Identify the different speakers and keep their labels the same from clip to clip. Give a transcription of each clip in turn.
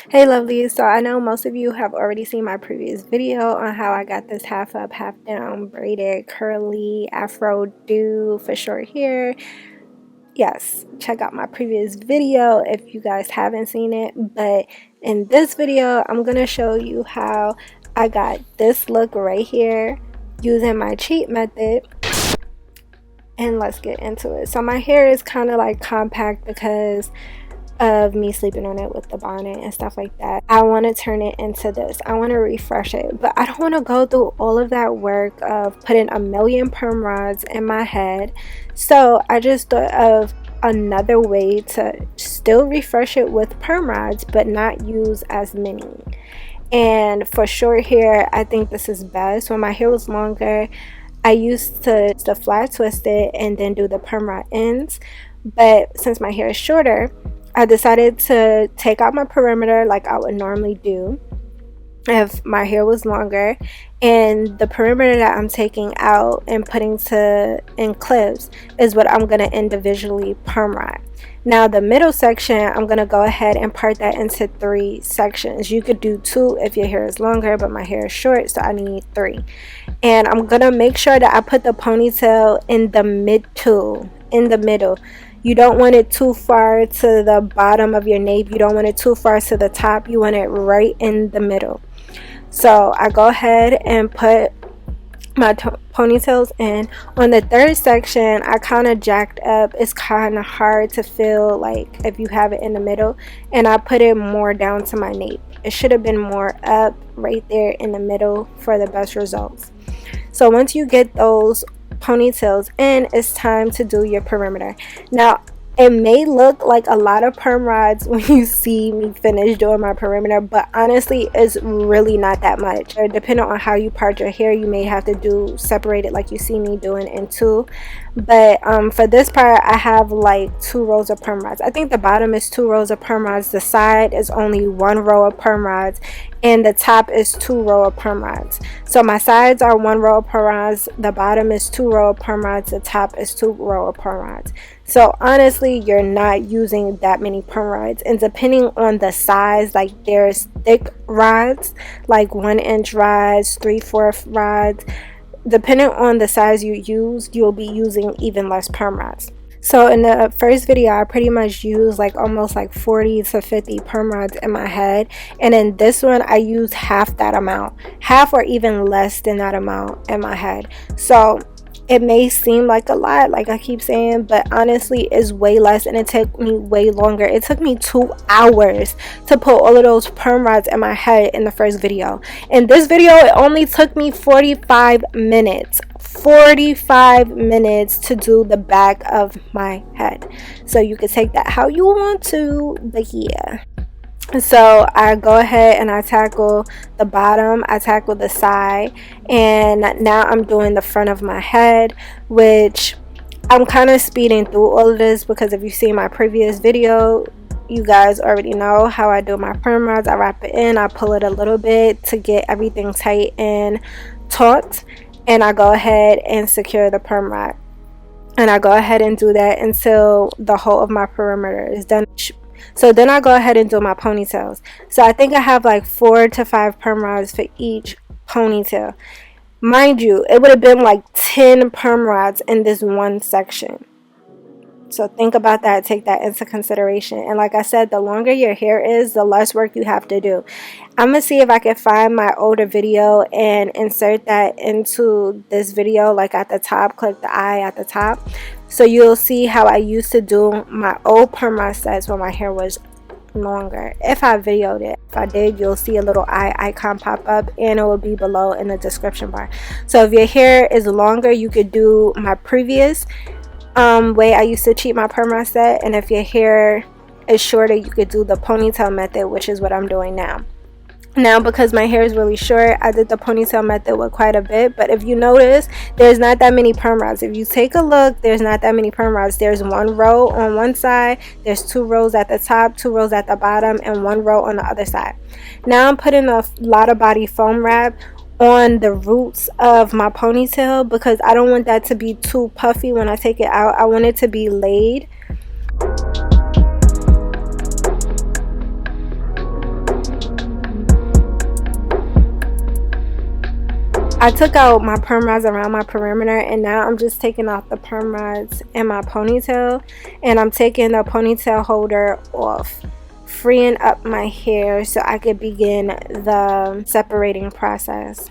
Speaker 1: Hey lovelies, so I know most of you have already seen my previous video on how I got this half up, half down, braided, curly, afro do for short hair. Yes, check out my previous video if you guys haven't seen it. But in this video, I'm going to show you how I got this look right here using my cheat method. And let's get into it. So my hair is kind of like compact because of me sleeping on it with the bonnet and stuff like that. I want to turn it into this. I want to refresh it, but I don't want to go through all of that work of putting a million perm rods in my head. So I just thought of another way to still refresh it with perm rods but not use as many. And for short hair, I think this is best. When my hair was longer, I used to flat twist it and then do the perm rod ends, but since my hair is shorter, I decided to take out my perimeter like I would normally do if my hair was longer, and the perimeter that I'm taking out and putting in clips is what I'm going to individually perm rod. Now the middle section, I'm going to go ahead and part that into 3 sections. You could do 2 if your hair is longer, but my hair is short, so I need 3. And I'm going to make sure that I put the ponytail in the middle. You don't want it too far to the bottom of your nape. You don't want it too far to the top. You want it right in the middle. So I go ahead and put my ponytails in. On the 3rd section, I kind of jacked up. It's kind of hard to feel like if you have it in the middle. And I put it more down to my nape. It should have been more up right there in the middle for the best results. So once you get those ponytails in, it's time to do your perimeter. Now it may look like a lot of perm rods when you see me finish doing my perimeter, but honestly it's really not that much. Or depending on how you part your hair, you may have to separate it like you see me doing in 2. But for this part, I have like 2 rows of perm rods. I think the bottom is 2 rows of perm rods, the side is only 1 row of perm rods, and the top is 2 row of perm rods. So my sides are 1 row of perm rods, the bottom is 2 row of perm rods, the top is 2 row of perm rods. So honestly, you're not using that many perm rods, and depending on the size, like there's thick rods, like 1-inch rods, 3/4 rods. Depending on the size you use, you'll be using even less perm rods. So in the first video, I pretty much used like almost like 40 to 50 perm rods in my head, and in this one I used half that amount, half or even less than that amount in my head. So it may seem like a lot, like I keep saying, but honestly it's way less, and it took me way longer. It took me 2 hours to put all of those perm rods in my head in the first video. In this video, it only took me 45 minutes. 45 minutes to do the back of my head. So you can take that how you want to, but yeah. So I go ahead and I tackle the bottom, I tackle the side, and now I'm doing the front of my head, which I'm kind of speeding through all of this because if you see my previous video, you guys already know how I do my perm rods. I wrap it in, I pull it a little bit to get everything tight and taut, and I go ahead and secure the perm rod. And I go ahead and do that until the whole of my perimeter is done. So then I go ahead and do my ponytails. So I think I have like 4 to 5 perm rods for each ponytail. Mind you, it would have been like 10 perm rods in this one section. So think about that, take that into consideration. And like I said, the longer your hair is, the less work you have to do. I'm going to see if I can find my older video and insert that into this video, like at the top, click the eye at the top. So you'll see how I used to do my old perm rod sets when my hair was longer. If I videoed it, if I did, you'll see a little eye icon pop up, and it will be below in the description bar. So if your hair is longer, you could do my previous way I used to cheat my perm rod set, and if your hair is shorter, you could do the ponytail method, which is what I'm doing now. Now because my hair is really short, I did the ponytail method with quite a bit, but if you notice, there's not that many perm rods. If you take a look, there's not that many perm rods. There's 1 row on one side, there's 2 rows at the top, 2 rows at the bottom, and 1 row on the other side. Now I'm putting a LOTTABODY foam wrap on the roots of my ponytail because I don't want that to be too puffy when I take it out. I want it to be laid. I took out my perm rods around my perimeter, and now I'm just taking off the perm rods in my ponytail, and I'm taking the ponytail holder off, freeing up my hair so I could begin the separating process.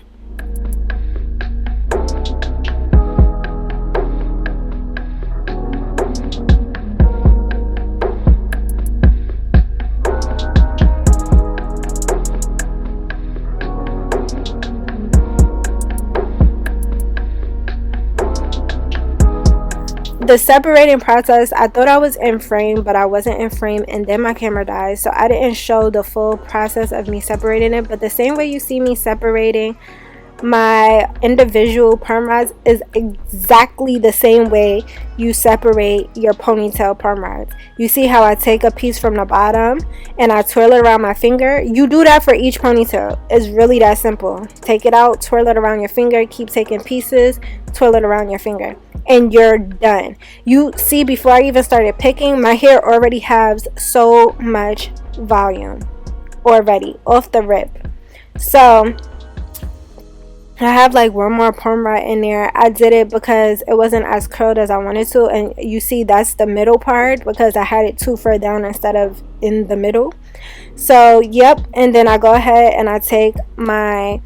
Speaker 1: The separating process, I thought I was in frame, but I wasn't in frame, and then my camera died, so I didn't show the full process of me separating it. But the same way you see me separating my individual perm rods is exactly the same way you separate your ponytail perm rods. You see how I take a piece from the bottom and I twirl it around my finger? You do that for each ponytail. It's really that simple. Take it out, twirl it around your finger, keep taking pieces, twirl it around your finger, and you're done. You see, before I even started picking, my hair already has so much volume already off the rip. So I have like one more perm rod in there. I did it because it wasn't as curled as I wanted to, and you see that's the middle part because I had it too far down instead of in the middle. So yep, and then I go ahead and I take my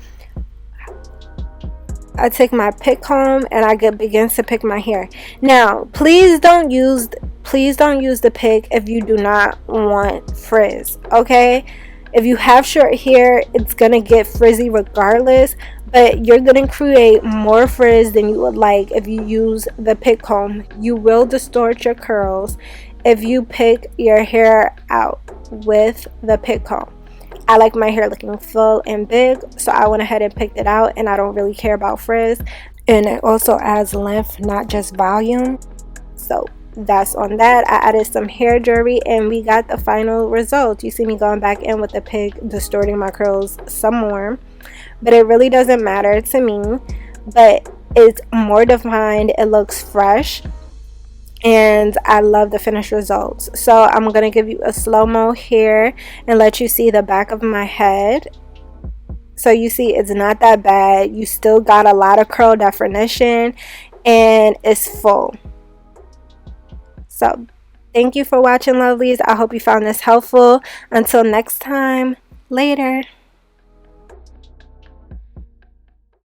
Speaker 1: pick comb and I begin to pick my hair. Now please don't use the pick if you do not want frizz, okay? If you have short hair, it's gonna get frizzy regardless, but you're gonna create more frizz than you would like if you use the pick comb. You will distort your curls if you pick your hair out with the pick comb. I like my hair looking full and big, so I went ahead and picked it out, and I don't really care about frizz, and it also adds length, not just volume. So that's on that. I added some hair jewelry and we got the final result. You see me going back in with the pick, distorting my curls some more, but it really doesn't matter to me. But it's more defined, it looks fresh, and I love the finished results. So I'm gonna give you a slow-mo here and let you see the back of my head. So you see it's not that bad. You still got a lot of curl definition and it's full. So thank you for watching, lovelies. I hope you found this helpful. Until next time, later.